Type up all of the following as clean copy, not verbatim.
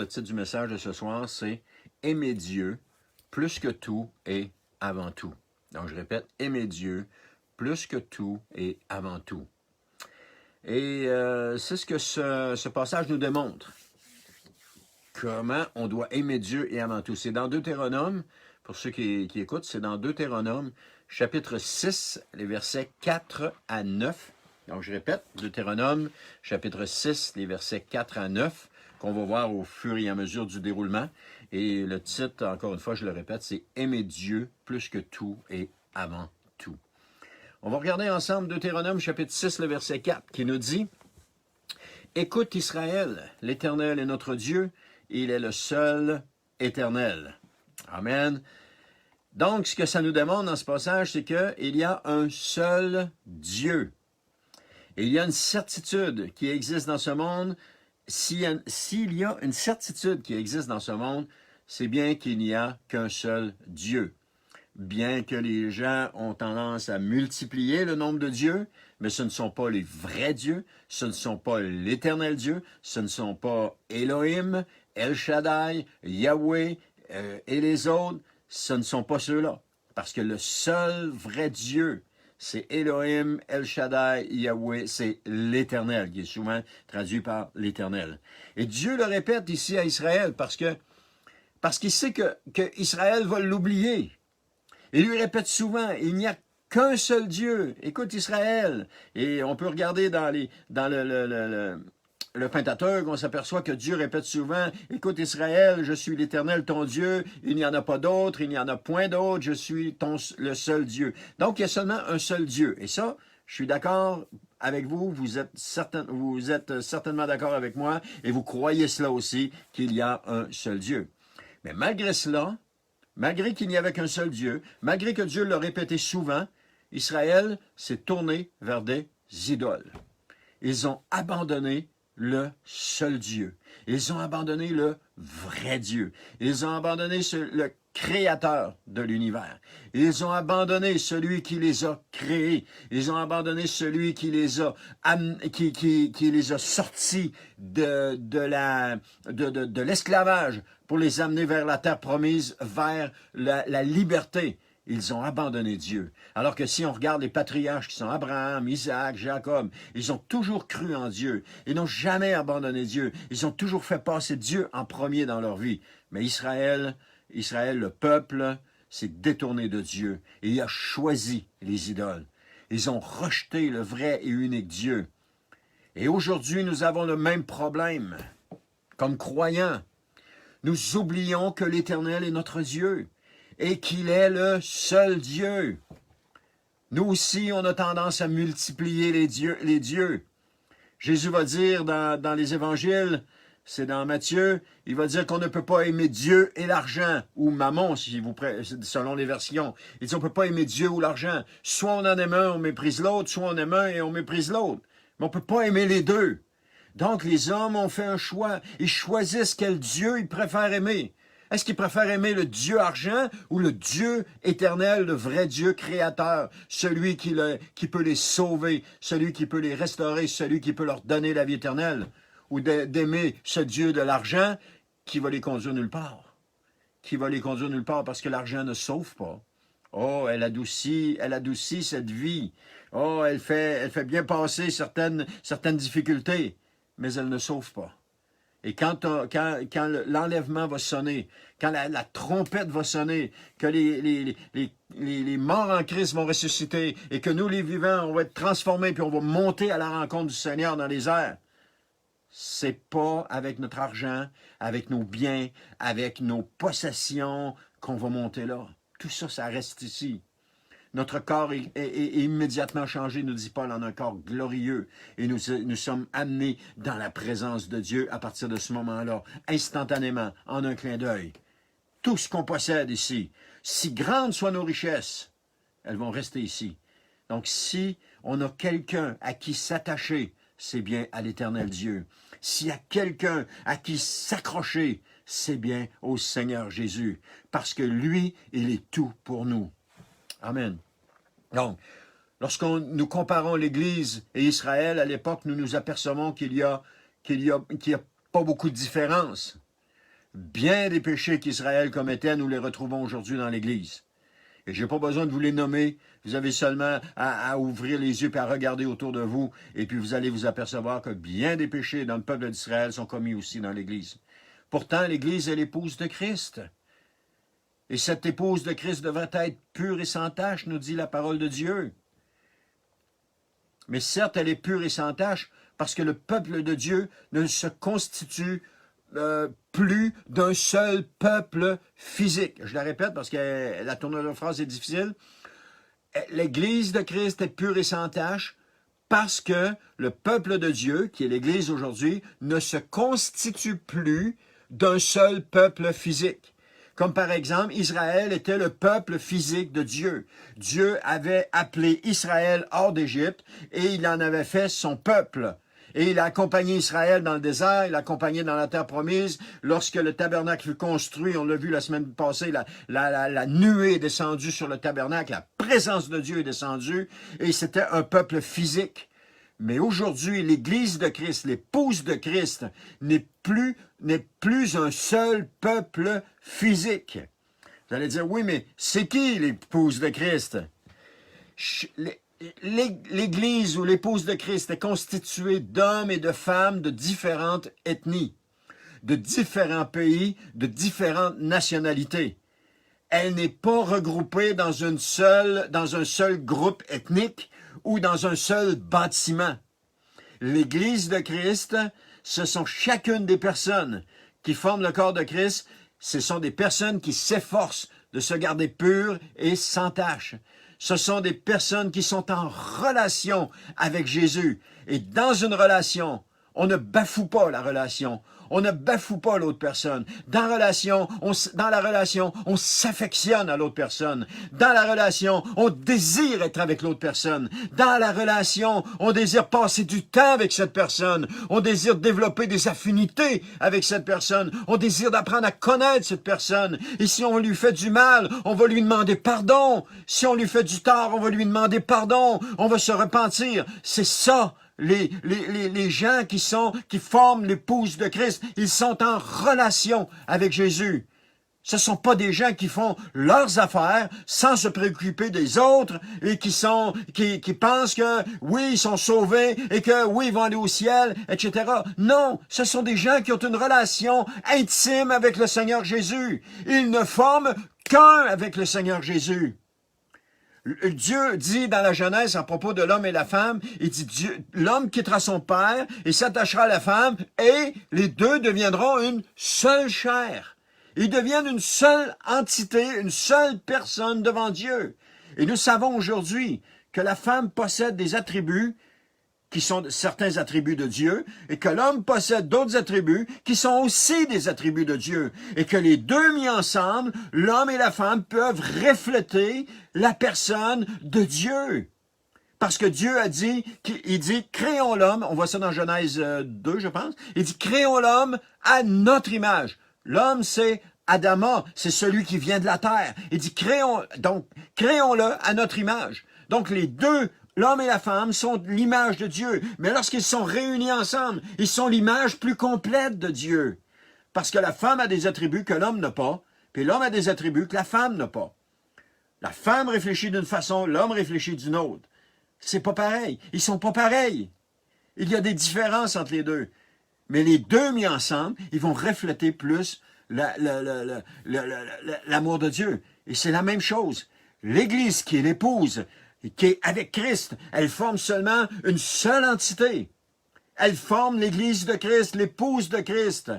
titre du message de ce soir, c'est « Aimer Dieu plus que tout et avant tout ». Donc, je répète, « Aimer Dieu plus que tout et avant tout ». Et c'est ce que ce passage nous démontre. Comment on doit aimer Dieu et avant tout. C'est dans Deutéronome, pour ceux qui écoutent, c'est dans Deutéronome, chapitre 6, les versets 4 à 9. Donc, je répète, Deutéronome, chapitre 6, les versets 4 à 9, qu'on va voir au fur et à mesure du déroulement. Et le titre, encore une fois, je le répète, c'est « Aimer Dieu plus que tout et avant tout ». On va regarder ensemble Deutéronome, chapitre 6, le verset 4, qui nous dit « Écoute Israël, l'Éternel est notre Dieu, il est le seul éternel. » Amen. Donc, ce que ça nous demande dans ce passage, c'est qu'il y a un seul Dieu. Et il y a une certitude qui existe dans ce monde. S'il y a une certitude qui existe dans ce monde, c'est bien qu'il n'y a qu'un seul Dieu. Bien que les gens ont tendance à multiplier le nombre de dieux, mais ce ne sont pas les vrais dieux, ce ne sont pas l'éternel Dieu, ce ne sont pas Elohim, El Shaddai, Yahweh et les autres, ce ne sont pas ceux-là. Parce que le seul vrai Dieu, c'est Elohim, El Shaddai, Yahweh, c'est l'Éternel, qui est souvent traduit par l'Éternel. Et Dieu le répète ici à Israël parce qu'il sait que Israël va l'oublier. Il lui répète souvent, il n'y a qu'un seul Dieu. Écoute Israël. Et on peut regarder dans le Pentateuque, on s'aperçoit que Dieu répète souvent, écoute Israël, je suis l'Éternel ton Dieu, il n'y en a pas d'autre, il n'y en a point d'autre, je suis le seul Dieu. Donc il y a seulement un seul Dieu. Et ça, je suis d'accord avec vous, vous êtes certainement d'accord avec moi, et vous croyez cela aussi, qu'il y a un seul Dieu. Mais malgré cela, malgré qu'il n'y avait qu'un seul Dieu, malgré que Dieu l'a répété souvent, Israël s'est tourné vers des idoles. Ils ont abandonné le seul Dieu. Ils ont abandonné le vrai Dieu. Ils ont abandonné le créateur de l'univers. Ils ont abandonné celui qui les a créés. Ils ont abandonné celui qui les a sortis de l'esclavage pour les amener vers la terre promise, vers la liberté. Ils ont abandonné Dieu. Alors que si on regarde les patriarches qui sont Abraham, Isaac, Jacob, ils ont toujours cru en Dieu. Ils n'ont jamais abandonné Dieu. Ils ont toujours fait passer Dieu en premier dans leur vie. Mais Israël, le peuple, s'est détourné de Dieu et il a choisi les idoles. Ils ont rejeté le vrai et unique Dieu. Et aujourd'hui, nous avons le même problème. Comme croyants, nous oublions que l'Éternel est notre Dieu et qu'il est le seul Dieu. Nous aussi, on a tendance à multiplier les dieux. Jésus va dire dans les évangiles, c'est dans Matthieu, il va dire qu'on ne peut pas aimer Dieu et l'argent, ou mammon, selon les versions. Il dit on ne peut pas aimer Dieu ou l'argent. Soit on en aime un, on méprise l'autre, soit on aime un et on méprise l'autre. Mais on ne peut pas aimer les deux. Donc les hommes ont fait un choix. Ils choisissent quel Dieu ils préfèrent aimer. Est-ce qu'ils préfèrent aimer le Dieu argent ou le Dieu éternel, le vrai Dieu créateur, celui qui peut les sauver, celui qui peut les restaurer, celui qui peut leur donner la vie éternelle? Ou d'aimer ce Dieu de l'argent qui va les conduire nulle part? Qui va les conduire nulle part parce que l'argent ne sauve pas. Oh, elle adoucit cette vie. Oh, elle fait bien passer certaines difficultés, mais elle ne sauve pas. Et quand l'enlèvement va sonner, quand la trompette va sonner, que les morts en Christ vont ressusciter et que nous, les vivants, on va être transformés puis on va monter à la rencontre du Seigneur dans les airs, c'est pas avec notre argent, avec nos biens, avec nos possessions qu'on va monter là. Tout ça, ça reste ici. Notre corps est immédiatement changé, nous dit Paul, en un corps glorieux. Et nous sommes amenés dans la présence de Dieu à partir de ce moment-là, instantanément, en un clin d'œil. Tout ce qu'on possède ici, si grandes soient nos richesses, elles vont rester ici. Donc si on a quelqu'un à qui s'attacher, c'est bien à l'Éternel Dieu. S'il y a quelqu'un à qui s'accrocher, c'est bien au Seigneur Jésus. Parce que lui, il est tout pour nous. Amen. Donc, nous comparons l'Église et Israël, à l'époque, nous nous apercevons qu'il y a pas beaucoup de différence. Bien des péchés qu'Israël commettait, nous les retrouvons aujourd'hui dans l'Église. Et je n'ai pas besoin de vous les nommer. Vous avez seulement à ouvrir les yeux et à regarder autour de vous. Et puis vous allez vous apercevoir que bien des péchés dans le peuple d'Israël sont commis aussi dans l'Église. Pourtant, l'Église est l'épouse de Christ. Et cette épouse de Christ devrait être pure et sans tache, nous dit la parole de Dieu. Mais certes, elle est pure et sans tache parce que le peuple de Dieu ne se constitue plus d'un seul peuple physique. Je la répète parce que la tournure de phrase est difficile. L'Église de Christ est pure et sans tache parce que le peuple de Dieu, qui est l'Église aujourd'hui, ne se constitue plus d'un seul peuple physique. Comme par exemple, Israël était le peuple physique de Dieu. Dieu avait appelé Israël hors d'Égypte et il en avait fait son peuple. Et il a accompagné Israël dans le désert, il l'a accompagné dans la terre promise. Lorsque le tabernacle fut construit, on l'a vu la semaine passée, la nuée est descendue sur le tabernacle, la présence de Dieu est descendue, et c'était un peuple physique. Mais aujourd'hui, l'Église de Christ, l'épouse de Christ, n'est plus un seul peuple physique. Vous allez dire, oui, mais c'est qui l'épouse de Christ? L'Église ou l'épouse de Christ est constituée d'hommes et de femmes de différentes ethnies, de différents pays, de différentes nationalités. Elle n'est pas regroupée dans un seul groupe ethnique ou dans un seul bâtiment. L'Église de Christ, ce sont chacune des personnes qui forment le corps de Christ, ce sont des personnes qui s'efforcent de se garder pures et sans tache. Ce sont des personnes qui sont en relation avec Jésus. Et dans une relation, on ne bafoue pas la relation. On ne bafoue pas l'autre personne. Dans la relation, on s'affectionne à l'autre personne. Dans la relation, on désire être avec l'autre personne. Dans la relation, on désire passer du temps avec cette personne. On désire développer des affinités avec cette personne. On désire d'apprendre à connaître cette personne. Et si on lui fait du mal, on va lui demander pardon. Si on lui fait du tort, on va lui demander pardon. On va se repentir. C'est ça. Les gens qui forment l'épouse de Christ, ils sont en relation avec Jésus. Ce ne sont pas des gens qui font leurs affaires sans se préoccuper des autres et qui pensent que oui, ils sont sauvés et que oui, ils vont aller au ciel, etc. Non, ce sont des gens qui ont une relation intime avec le Seigneur Jésus. Ils ne forment qu'un avec le Seigneur Jésus. Dieu dit dans la Genèse à propos de l'homme et la femme, il dit l'homme quittera son père et s'attachera à la femme et les deux deviendront une seule chair. Ils deviennent une seule entité, une seule personne devant Dieu. Et nous savons aujourd'hui que la femme possède des attributs qui sont certains attributs de Dieu, et que l'homme possède d'autres attributs qui sont aussi des attributs de Dieu, et que les deux mis ensemble, l'homme et la femme peuvent refléter la personne de Dieu. Parce que Dieu a dit, il dit, créons l'homme, on voit ça dans Genèse 2, je pense, il dit, créons l'homme à notre image. L'homme, c'est Adama, c'est celui qui vient de la terre. Il dit, créons-le à notre image. Donc les deux, l'homme et la femme sont l'image de Dieu. Mais lorsqu'ils sont réunis ensemble, ils sont l'image plus complète de Dieu. Parce que la femme a des attributs que l'homme n'a pas, puis l'homme a des attributs que la femme n'a pas. La femme réfléchit d'une façon, l'homme réfléchit d'une autre. C'est pas pareil. Ils sont pas pareils. Il y a des différences entre les deux. Mais les deux mis ensemble, ils vont refléter plus l'amour de Dieu. Et c'est la même chose. L'Église qui est l'épouse, qui est avec Christ, elle forme seulement une seule entité. Elle forme l'Église de Christ, l'épouse de Christ.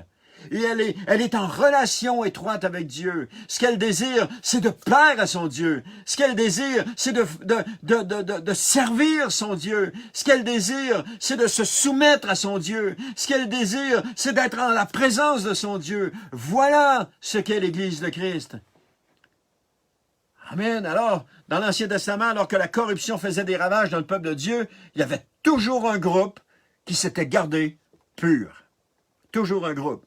Et elle est en relation étroite avec Dieu. Ce qu'elle désire, c'est de plaire à son Dieu. Ce qu'elle désire, c'est de servir son Dieu. Ce qu'elle désire, c'est de se soumettre à son Dieu. Ce qu'elle désire, c'est d'être en la présence de son Dieu. Voilà ce qu'est l'Église de Christ. Amen. Alors, dans l'Ancien Testament, alors que la corruption faisait des ravages dans le peuple de Dieu, il y avait toujours un groupe qui s'était gardé pur. Toujours un groupe.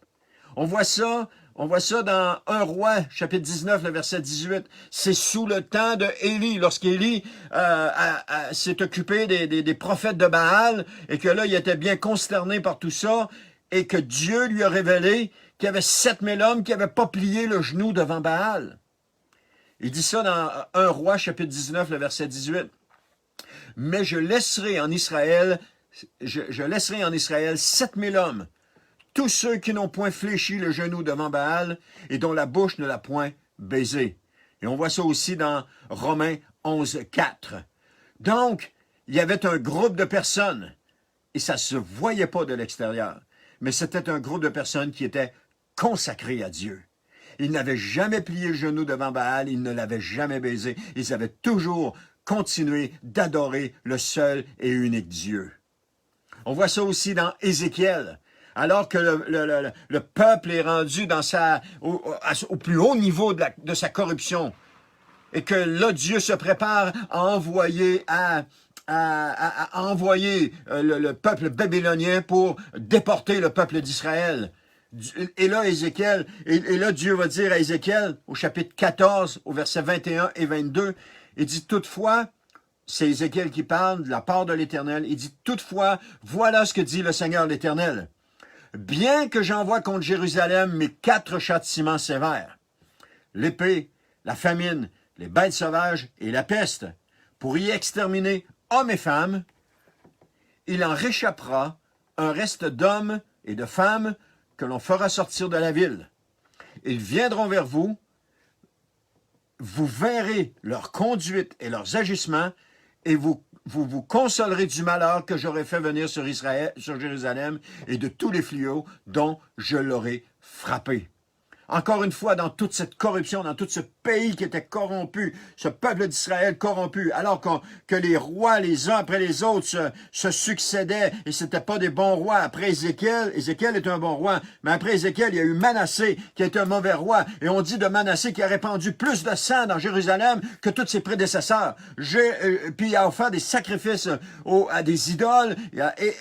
On voit ça dans 1 Roi, chapitre 19, le verset 18. C'est sous le temps de Élie, lorsqu'Élie s'est occupé des prophètes de Baal, et que là, il était bien consterné par tout ça, et que Dieu lui a révélé qu'il y avait 7000 hommes qui n'avaient pas plié le genou devant Baal. Il dit ça dans 1 Roi, chapitre 19, le verset 18. Mais je laisserai en Israël 7000 hommes, tous ceux qui n'ont point fléchi le genou devant Baal et dont la bouche ne l'a point baisé. Et on voit ça aussi dans Romains 11, 4. Donc, il y avait un groupe de personnes, et ça ne se voyait pas de l'extérieur, mais c'était un groupe de personnes qui étaient consacrées à Dieu. Ils n'avaient jamais plié le genou devant Baal, ils ne l'avaient jamais baisé, ils avaient toujours continué d'adorer le seul et unique Dieu. On voit ça aussi dans Ézéchiel. Alors que le peuple est rendu au plus haut niveau de sa corruption, et que là, Dieu se prépare à envoyer le peuple babylonien pour déporter le peuple d'Israël. Et là, Dieu va dire à Ézéchiel, au chapitre 14, au verset 21 et 22, il dit toutefois, c'est Ézéchiel qui parle de la part de l'Éternel, il dit toutefois, voilà ce que dit le Seigneur l'Éternel. Bien que j'envoie contre Jérusalem mes 4 châtiments sévères, l'épée, la famine, les bêtes sauvages et la peste, pour y exterminer hommes et femmes, il en réchappera un reste d'hommes et de femmes que l'on fera sortir de la ville. Ils viendront vers vous, vous verrez leur conduite et leurs agissements, et vous consolerez du malheur que j'aurai fait venir sur Jérusalem et de tous les fléaux dont je l'aurai frappé. Encore une fois, dans toute cette corruption, dans tout ce pays qui était corrompu, ce peuple d'Israël corrompu, alors que les rois, les uns après les autres, se succédaient, et c'était pas des bons rois. Après Ézéchiel est un bon roi, mais après Ézéchiel, il y a eu Manassé, qui est un mauvais roi, et on dit de Manassé qu'il a répandu plus de sang dans Jérusalem que tous ses prédécesseurs. Puis il a offert des sacrifices à des idoles,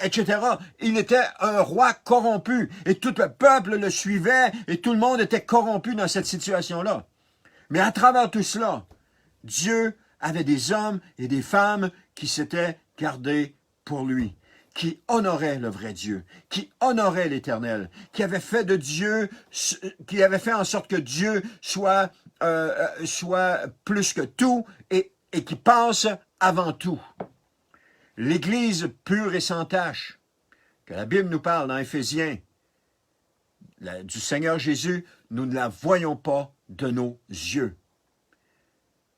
etc. Il était un roi corrompu, et tout le peuple le suivait, et tout le monde était corrompu dans cette situation-là. Mais à travers tout cela, Dieu avait des hommes et des femmes qui s'étaient gardés pour lui, qui honoraient le vrai Dieu, qui honoraient l'Éternel, qui avaient fait en sorte que Dieu soit plus que tout et qui passe avant tout. L'Église pure et sans tache, que la Bible nous parle dans Éphésiens, du Seigneur Jésus, nous ne la voyons pas de nos yeux.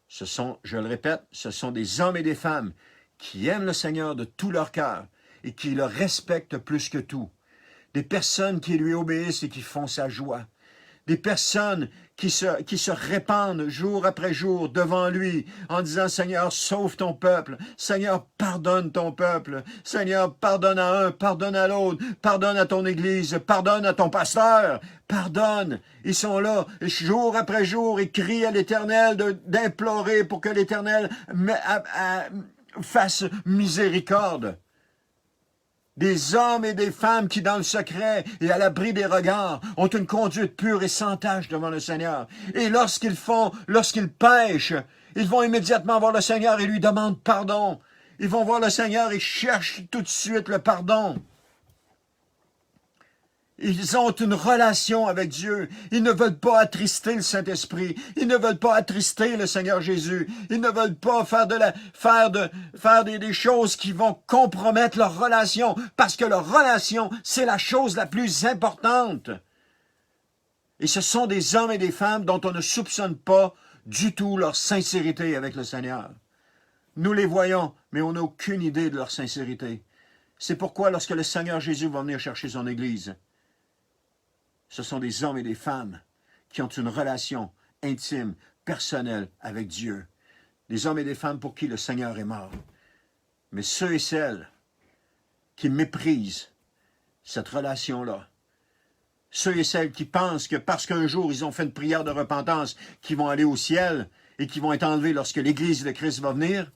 Ce sont, je le répète, ce sont des hommes et des femmes qui aiment le Seigneur de tout leur cœur et qui le respectent plus que tout. Des personnes qui lui obéissent et qui font sa joie. Des personnes qui se répandent jour après jour devant lui en disant « Seigneur, sauve ton peuple. Seigneur, pardonne ton peuple. Seigneur, pardonne à un, pardonne à l'autre. Pardonne à ton Église. Pardonne à ton pasteur. Pardonne. » Ils sont là, jour après jour, ils crient à l'Éternel d'implorer pour que l'Éternel fasse miséricorde. Des hommes et des femmes qui, dans le secret et à l'abri des regards, ont une conduite pure et sans tache devant le Seigneur. Et lorsqu'ils pêchent, ils vont immédiatement voir le Seigneur et lui demandent pardon. Ils vont voir le Seigneur et cherchent tout de suite le pardon. Ils ont une relation avec Dieu. Ils ne veulent pas attrister le Saint-Esprit. Ils ne veulent pas attrister le Seigneur Jésus. Ils ne veulent pas faire des choses qui vont compromettre leur relation, parce que leur relation, c'est la chose la plus importante. Et ce sont des hommes et des femmes dont on ne soupçonne pas du tout leur sincérité avec le Seigneur. Nous les voyons, mais on n'a aucune idée de leur sincérité. C'est pourquoi lorsque le Seigneur Jésus va venir chercher son Église, ce sont des hommes et des femmes qui ont une relation intime, personnelle avec Dieu. Des hommes et des femmes pour qui le Seigneur est mort. Mais ceux et celles qui méprisent cette relation-là, ceux et celles qui pensent que parce qu'un jour ils ont fait une prière de repentance, qu'ils vont aller au ciel et qu'ils vont être enlevés lorsque l'Église de Christ va venir,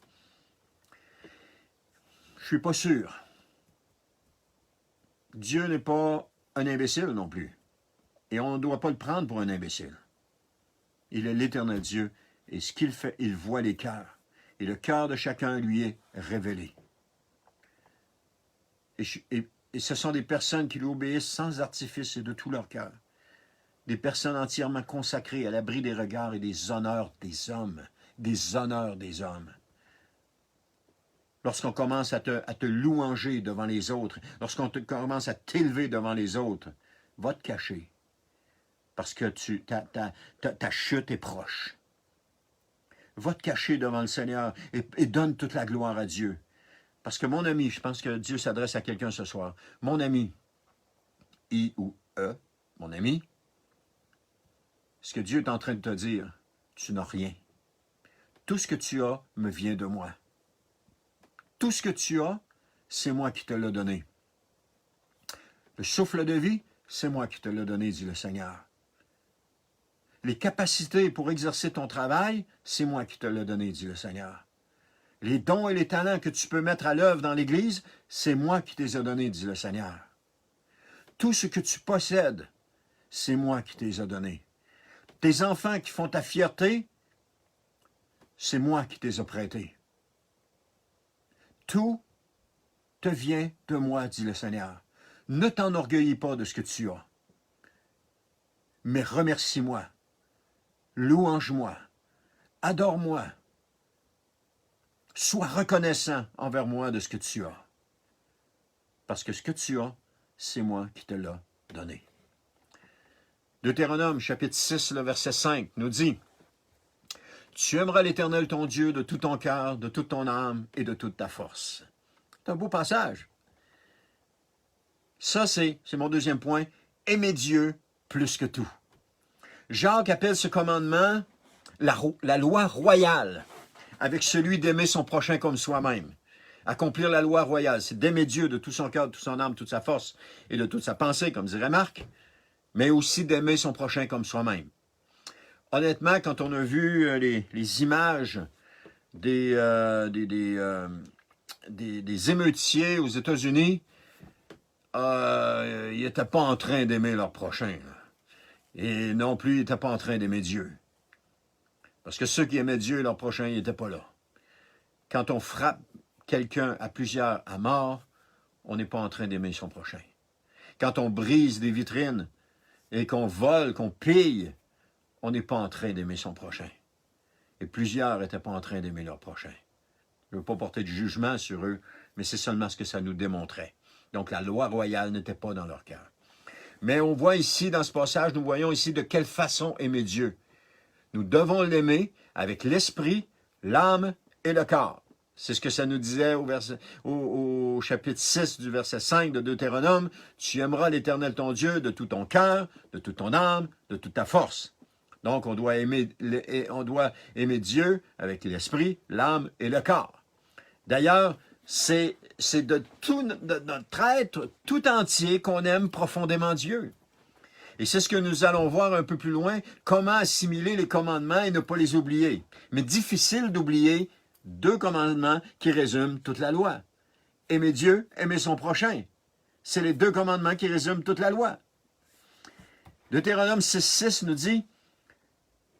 je ne suis pas sûr. Dieu n'est pas un imbécile non plus. Et on ne doit pas le prendre pour un imbécile. Il est l'Éternel Dieu, et ce qu'il fait, il voit les cœurs. Et le cœur de chacun lui est révélé. Et ce sont des personnes qui lui obéissent sans artifice et de tout leur cœur. des personnes entièrement consacrées à l'abri des regards et des honneurs des hommes. Des honneurs des hommes. Lorsqu'on commence à te louanger devant les autres, lorsqu'on commence à t'élever devant les autres, va te cacher. Parce que ta chute est proche. Va te cacher devant le Seigneur et donne toute la gloire à Dieu. Parce que mon ami, je pense que Dieu s'adresse à quelqu'un ce soir. Mon ami, I ou E, mon ami, ce que Dieu est en train de te dire, tu n'as rien. Tout ce que tu as me vient de moi. Tout ce que tu as, c'est moi qui te l'ai donné. Le souffle de vie, c'est moi qui te l'ai donné, dit le Seigneur. Les capacités pour exercer ton travail, c'est moi qui te l'ai donné, dit le Seigneur. Les dons et les talents que tu peux mettre à l'œuvre dans l'Église, c'est moi qui te les ai donnés, dit le Seigneur. Tout ce que tu possèdes, c'est moi qui te les ai donnés. Tes enfants qui font ta fierté, c'est moi qui te les ai prêtés. Tout te vient de moi, dit le Seigneur. Ne t'enorgueillis pas de ce que tu as, mais remercie-moi, louange-moi, adore-moi, sois reconnaissant envers moi de ce que tu as. Parce que ce que tu as, c'est moi qui te l'ai donné. Deutéronome, chapitre 6, le verset 5, nous dit « Tu aimeras l'Éternel ton Dieu de tout ton cœur, de toute ton âme et de toute ta force. » C'est un beau passage. Ça, c'est mon deuxième point. Aimer Dieu plus que tout. Jacques appelle ce commandement la loi royale, avec celui d'aimer son prochain comme soi-même. Accomplir la loi royale, c'est d'aimer Dieu de tout son cœur, de toute son âme, toute sa force et de toute sa pensée, comme dirait Marc, mais aussi d'aimer son prochain comme soi-même. Honnêtement, quand on a vu les images des émeutiers aux États-Unis, ils n'étaient pas en train d'aimer leur prochain. Et non plus, ils n'étaient pas en train d'aimer Dieu. Parce que ceux qui aimaient Dieu et leur prochain, ils n'étaient pas là. Quand on frappe quelqu'un à plusieurs à mort, on n'est pas en train d'aimer son prochain. Quand on brise des vitrines et qu'on vole, qu'on pille, on n'est pas en train d'aimer son prochain. Et plusieurs n'étaient pas en train d'aimer leur prochain. Je ne veux pas porter de jugement sur eux, mais c'est seulement ce que ça nous démontrait. Donc la loi royale n'était pas dans leur cœur. Mais on voit ici, dans ce passage, nous voyons ici de quelle façon aimer Dieu. Nous devons l'aimer avec l'esprit, l'âme et le corps. C'est ce que ça nous disait au chapitre 6 du verset 5 de Deutéronome. Tu aimeras l'Éternel ton Dieu de tout ton cœur, de toute ton âme, de toute ta force. Donc, on doit aimer Dieu avec l'esprit, l'âme et le corps. D'ailleurs, c'est de notre être tout entier qu'on aime profondément Dieu. Et c'est ce que nous allons voir un peu plus loin, comment assimiler les commandements et ne pas les oublier. Mais difficile d'oublier 2 commandements qui résument toute la loi. Aimer Dieu, aimer son prochain. C'est les 2 commandements qui résument toute la loi. Deutéronome 6 nous dit,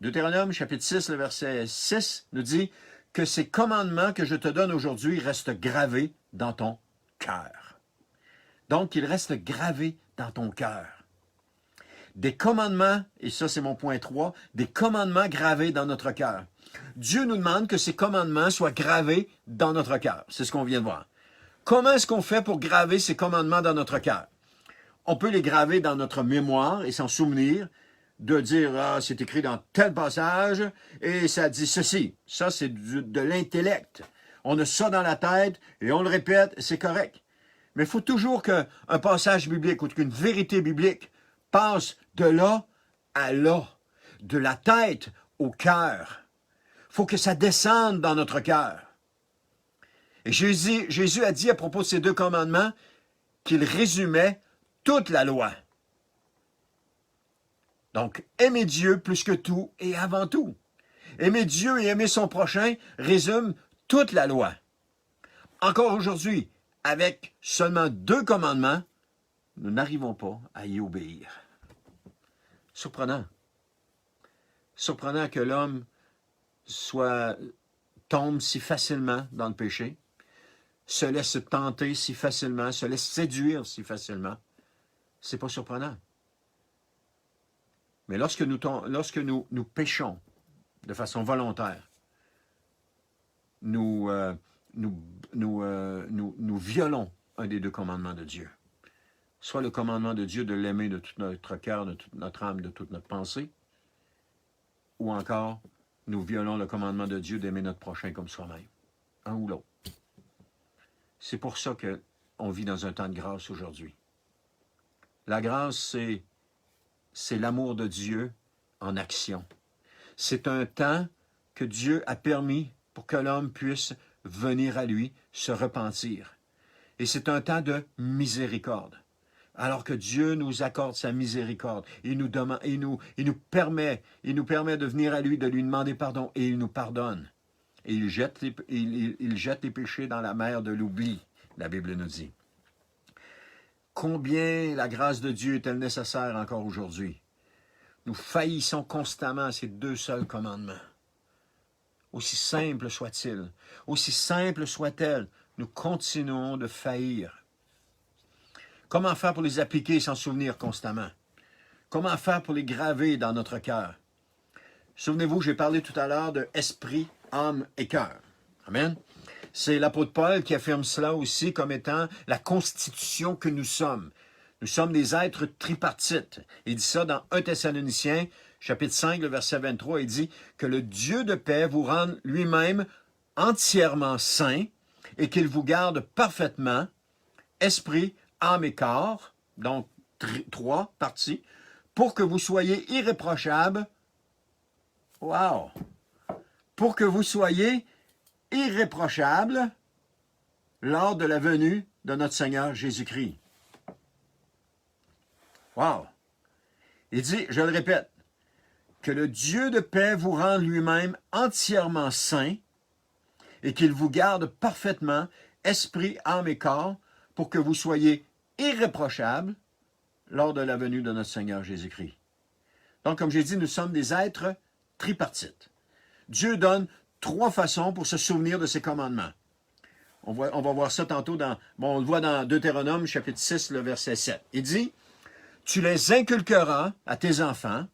Deutéronome chapitre 6, le verset 6 nous dit que ces commandements que je te donne aujourd'hui restent gravés dans ton cœur. Donc, ils restent gravés dans ton cœur. Des commandements, et ça c'est mon point 3, des commandements gravés dans notre cœur. Dieu nous demande que ces commandements soient gravés dans notre cœur. C'est ce qu'on vient de voir. Comment est-ce qu'on fait pour graver ces commandements dans notre cœur? On peut les graver dans notre mémoire et s'en souvenir, de dire, ah, c'est écrit dans tel passage et ça dit ceci. Ça, c'est de l'intellect. On a ça dans la tête et on le répète, c'est correct. Mais il faut toujours qu'un passage biblique ou qu'une vérité biblique passe de là à là, de la tête au cœur. Il faut que ça descende dans notre cœur. Et Jésus a dit à propos de ces 2 commandements qu'il résumait toute la loi. Donc, aimer Dieu plus que tout et avant tout. Aimer Dieu et aimer son prochain résume toute la loi. Encore aujourd'hui, avec seulement 2 commandements, nous n'arrivons pas à y obéir. Surprenant. Surprenant que l'homme tombe si facilement dans le péché, se laisse tenter si facilement, se laisse séduire si facilement. C'est pas surprenant. Mais lorsque nous péchons de façon volontaire, nous violons un des deux commandements de Dieu. Soit le commandement de Dieu de l'aimer de tout notre cœur, de toute notre âme, de toute notre pensée, ou encore, nous violons le commandement de Dieu d'aimer notre prochain comme soi-même. Un ou l'autre. C'est pour ça qu'on vit dans un temps de grâce aujourd'hui. La grâce, c'est l'amour de Dieu en action. C'est un temps que Dieu a permis pour que l'homme puisse venir à lui, se repentir. Et c'est un temps de miséricorde. Alors que Dieu nous accorde sa miséricorde, il nous permet de venir à lui, de lui demander pardon, et il nous pardonne. Et il jette les péchés dans la mer de l'oubli, la Bible nous dit. Combien la grâce de Dieu est-elle nécessaire encore aujourd'hui? Nous faillissons constamment à ces deux seuls commandements. Aussi simple soit-il, aussi simple soit-elle, nous continuons de faillir. Comment faire pour les appliquer et s'en souvenir constamment? Comment faire pour les graver dans notre cœur? Souvenez-vous, j'ai parlé tout à l'heure de esprit, âme et cœur. Amen. C'est l'apôtre Paul qui affirme cela aussi comme étant la constitution que nous sommes. Nous sommes des êtres tripartites. Il dit ça dans 1 Thessaloniciens, chapitre 5, le verset 23. Il dit que le Dieu de paix vous rende lui-même entièrement saint et qu'il vous garde parfaitement, esprit, âme et corps, donc 3 parties, pour que vous soyez irréprochables. Wow! Pour que vous soyez irréprochables lors de la venue de notre Seigneur Jésus-Christ. Wow! Il dit, je le répète, que le Dieu de paix vous rende lui-même entièrement saint et qu'il vous garde parfaitement, esprit, âme et corps, pour que vous soyez irréprochables lors de la venue de notre Seigneur Jésus-Christ. Donc, comme j'ai dit, nous sommes des êtres tripartites. Dieu donne 3 façons pour se souvenir de ses commandements. On va voir ça tantôt on le voit dans Deutéronome, chapitre 6, le verset 7. Il dit, « Tu les inculqueras à tes enfants,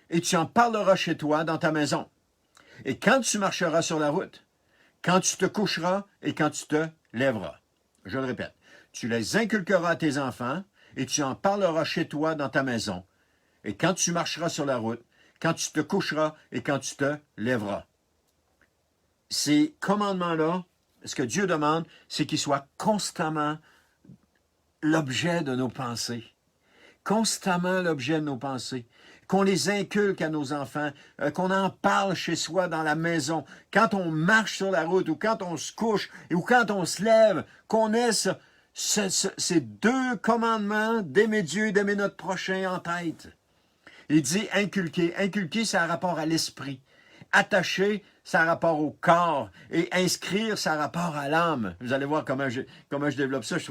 et tu en parleras chez toi dans ta maison. Et quand tu marcheras sur la route, quand tu te coucheras et quand tu te lèveras. » Je le répète. « Tu les inculqueras à tes enfants, et tu en parleras chez toi dans ta maison. Et quand tu marcheras sur la route, quand tu te coucheras et quand tu te lèveras. » Ces commandements-là, ce que Dieu demande, c'est qu'ils soient constamment l'objet de nos pensées. Constamment l'objet de nos pensées. Qu'on les inculque à nos enfants, qu'on en parle chez soi dans la maison, quand on marche sur la route ou quand on se couche ou quand on se lève, qu'on ait ces 2 commandements d'aimer Dieu et d'aimer notre prochain en tête. Il dit inculquer. Inculquer, ça a rapport à l'esprit. Attacher, ça a rapport au corps. Et inscrire, ça a rapport à l'âme. Vous allez voir comment je développe ça. Je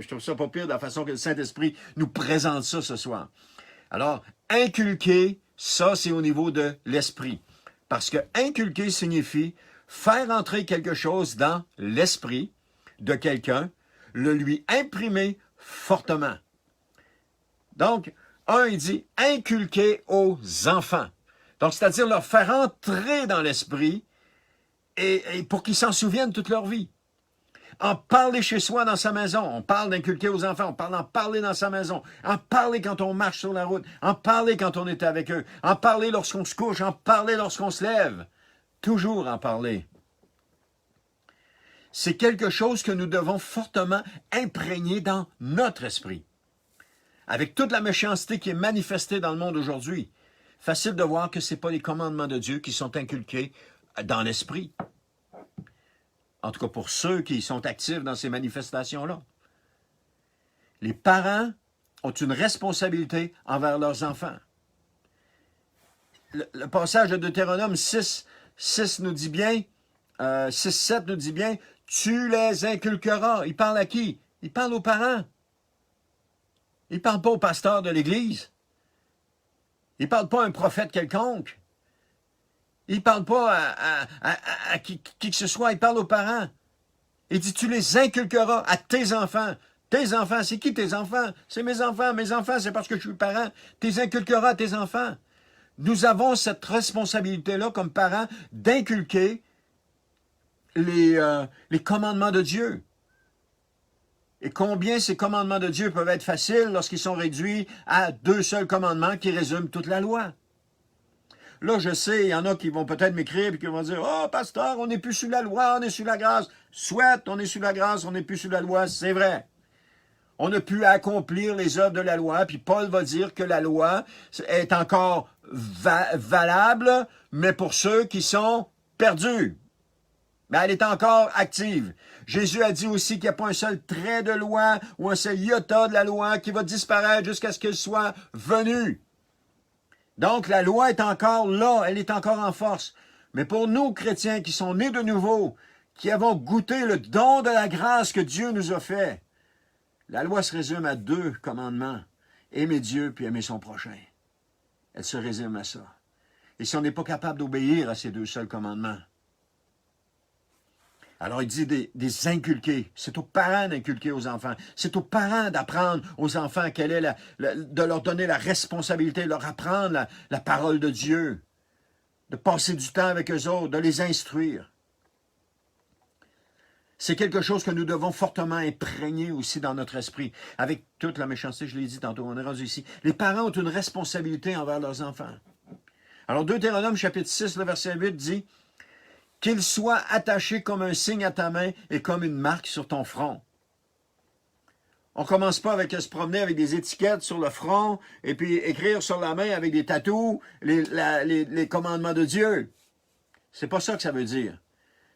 trouve ça pas pire de la façon que le Saint-Esprit nous présente ça ce soir. Alors, inculquer, ça, c'est au niveau de l'esprit. Parce que inculquer signifie faire entrer quelque chose dans l'esprit de quelqu'un, le lui imprimer fortement. Donc, il dit inculquer aux enfants. Donc, c'est-à-dire leur faire entrer dans l'esprit et pour qu'ils s'en souviennent toute leur vie. En parler chez soi dans sa maison. On parle d'inculquer aux enfants. On parle d'en parler dans sa maison. En parler quand on marche sur la route. En parler quand on est avec eux. En parler lorsqu'on se couche. En parler lorsqu'on se lève. Toujours en parler. C'est quelque chose que nous devons fortement imprégner dans notre esprit. Avec toute la méchanceté qui est manifestée dans le monde aujourd'hui, facile de voir que ce n'est pas les commandements de Dieu qui sont inculqués dans l'esprit. En tout cas, pour ceux qui sont actifs dans ces manifestations-là. Les parents ont une responsabilité envers leurs enfants. Le passage de Deutéronome 6 nous dit bien, 6-7 nous dit bien, « Tu les inculqueras. » Il parle à qui? Il parle aux parents. Il ne parle pas au pasteur de l'Église. Il ne parle pas à un prophète quelconque. Il ne parle pas à qui que ce soit, il parle aux parents. Il dit, tu les inculqueras à tes enfants. Tes enfants, c'est qui tes enfants? C'est mes enfants. Mes enfants, c'est parce que je suis parent. T'es inculqueras à tes enfants. Nous avons cette responsabilité-là comme parents d'inculquer les commandements de Dieu. Et combien ces commandements de Dieu peuvent être faciles lorsqu'ils sont réduits à 2 seuls commandements qui résument toute la loi. Là, je sais, il y en a qui vont peut-être m'écrire et qui vont dire « Oh, pasteur, on n'est plus sous la loi, on est sous la grâce. » Soit on est sous la grâce, on n'est plus sous la loi, c'est vrai. On a pu accomplir les œuvres de la loi, puis Paul va dire que la loi est encore valable, mais pour ceux qui sont perdus. Mais elle est encore active. Jésus a dit aussi qu'il n'y a pas un seul trait de loi ou un seul iota de la loi qui va disparaître jusqu'à ce qu'elle soit venue. Donc la loi est encore là, elle est encore en force. Mais pour nous, chrétiens qui sont nés de nouveau, qui avons goûté le don de la grâce que Dieu nous a fait, la loi se résume à 2 commandements. Aimer Dieu puis aimer son prochain. Elle se résume à ça. Et si on n'est pas capable d'obéir à ces 2 seuls commandements, alors il dit des inculquer. C'est aux parents d'inculquer aux enfants. C'est aux parents d'apprendre aux enfants quelle est de leur donner la responsabilité, de leur apprendre la parole de Dieu, de passer du temps avec eux autres, de les instruire. C'est quelque chose que nous devons fortement imprégner aussi dans notre esprit. Avec toute la méchanceté, je l'ai dit tantôt, on est rendu ici. Les parents ont une responsabilité envers leurs enfants. Alors Deutéronome chapitre 6, le verset 8 dit « Qu'il soit attaché comme un signe à ta main et comme une marque sur ton front. » On ne commence pas avec se promener avec des étiquettes sur le front et puis écrire sur la main avec des tatous les commandements de Dieu. C'est pas ça que ça veut dire.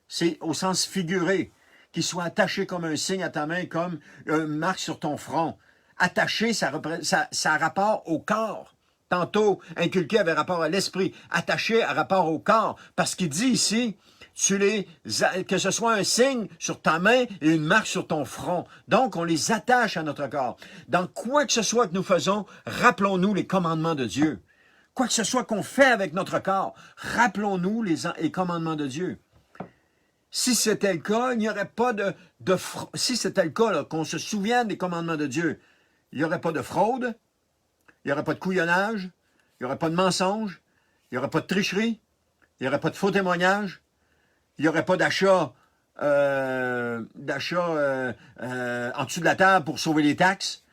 C'est au sens figuré. Qu'il soit attaché comme un signe à ta main, comme une marque sur ton front. Attaché, ça a rapport au corps. Tantôt, inculqué avait rapport à l'esprit. Attaché a rapport au corps. Parce qu'il dit ici, que ce soit un signe sur ta main et une marque sur ton front. Donc, on les attache à notre corps. Dans quoi que ce soit que nous faisons, rappelons-nous les commandements de Dieu. Quoi que ce soit qu'on fait avec notre corps, rappelons-nous les commandements de Dieu. Si c'était le cas, il n'y aurait pas si c'était le cas, qu'on se souvienne des commandements de Dieu, il n'y aurait pas de fraude, il n'y aurait pas de couillonnage, il n'y aurait pas de mensonge, il n'y aurait pas de tricherie, il n'y aurait pas de faux témoignages, il n'y aurait pas d'achat en dessous de la table pour sauver les taxes,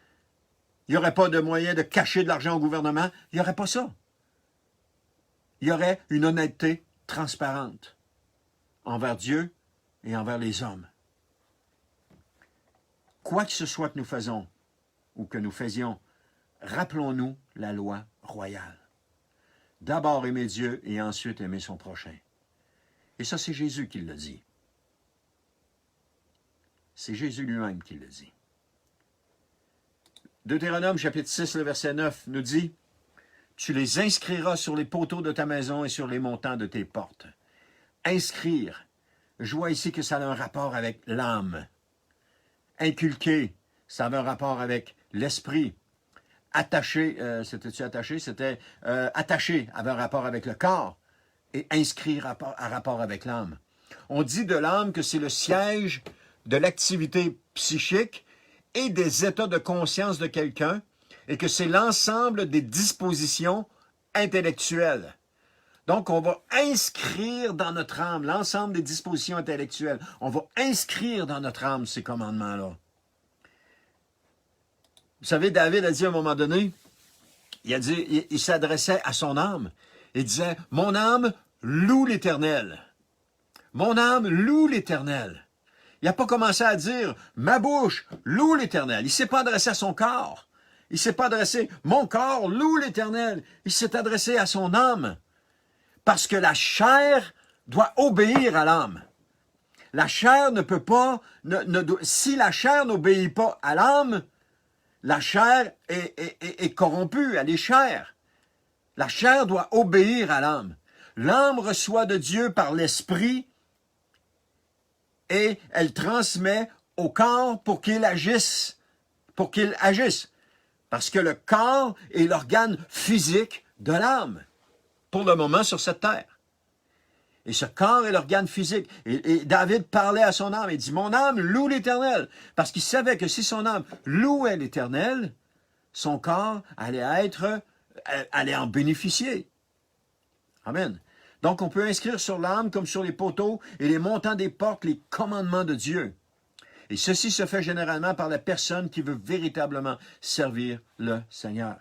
il n'y aurait pas de moyen de cacher de l'argent au gouvernement, il n'y aurait pas ça. Il y aurait une honnêteté transparente envers Dieu et envers les hommes. Quoi que ce soit que nous faisons ou que nous faisions, rappelons-nous la loi royale. D'abord aimer Dieu et ensuite aimer son prochain. Et ça, c'est Jésus qui le dit. C'est Jésus lui-même qui le dit. Deutéronome chapitre 6, le verset 9 nous dit « Tu les inscriras sur les poteaux de ta maison et sur les montants de tes portes. » Inscrire. Je vois ici que ça a un rapport avec l'âme. Inculquer, ça avait un rapport avec l'esprit. Attacher, c'était-tu attaché? C'était attaché, avait un rapport avec le corps. Et inscrire à rapport avec l'âme. On dit de l'âme que c'est le siège de l'activité psychique et des états de conscience de quelqu'un et que c'est l'ensemble des dispositions intellectuelles. Donc, on va inscrire dans notre âme l'ensemble des dispositions intellectuelles. On va inscrire dans notre âme ces commandements-là. Vous savez, David a dit à un moment donné, il s'adressait à son âme. Il disait, « Mon âme loue l'Éternel. Mon âme loue l'Éternel. » Il n'a pas commencé à dire, « Ma bouche loue l'Éternel. » Il ne s'est pas adressé à son corps. Il ne s'est pas adressé, « Mon corps loue l'Éternel. » Il s'est adressé à son âme. Parce que la chair doit obéir à l'âme. La chair ne peut pas, si la chair n'obéit pas à l'âme, la chair est corrompue, elle est chair. La chair doit obéir à l'âme. L'âme reçoit de Dieu par l'esprit et elle transmet au corps pour qu'il agisse. Parce que le corps est l'organe physique de l'âme. Pour le moment sur cette terre. Et ce corps est l'organe physique. Et David parlait à son âme. Il dit, mon âme loue l'Éternel. Parce qu'il savait que si son âme louait l'Éternel, son corps allait en bénéficier. Amen. Donc, on peut inscrire sur l'âme, comme sur les poteaux et les montants des portes, les commandements de Dieu. Et ceci se fait généralement par la personne qui veut véritablement servir le Seigneur.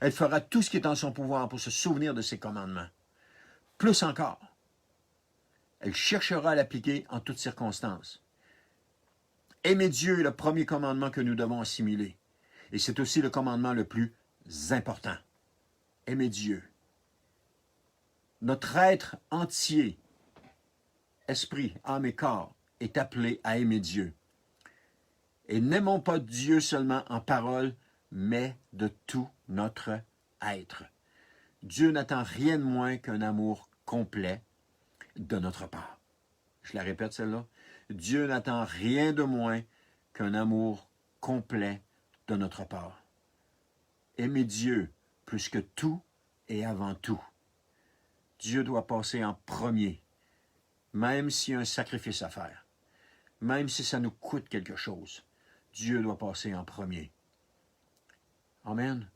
Elle fera tout ce qui est en son pouvoir pour se souvenir de ses commandements. Plus encore, elle cherchera à l'appliquer en toutes circonstances. Aimer Dieu est le premier commandement que nous devons assimiler. Et c'est aussi le commandement le plus important. Aimer Dieu. Notre être entier, esprit, âme et corps, est appelé à aimer Dieu. Et n'aimons pas Dieu seulement en parole, mais de tout notre être. Dieu n'attend rien de moins qu'un amour complet de notre part. Je la répète celle-là. Dieu n'attend rien de moins qu'un amour complet de notre part. Aimer Dieu plus que tout et avant tout. Dieu doit passer en premier, même s'il y a un sacrifice à faire, même si ça nous coûte quelque chose. Dieu doit passer en premier. Amen.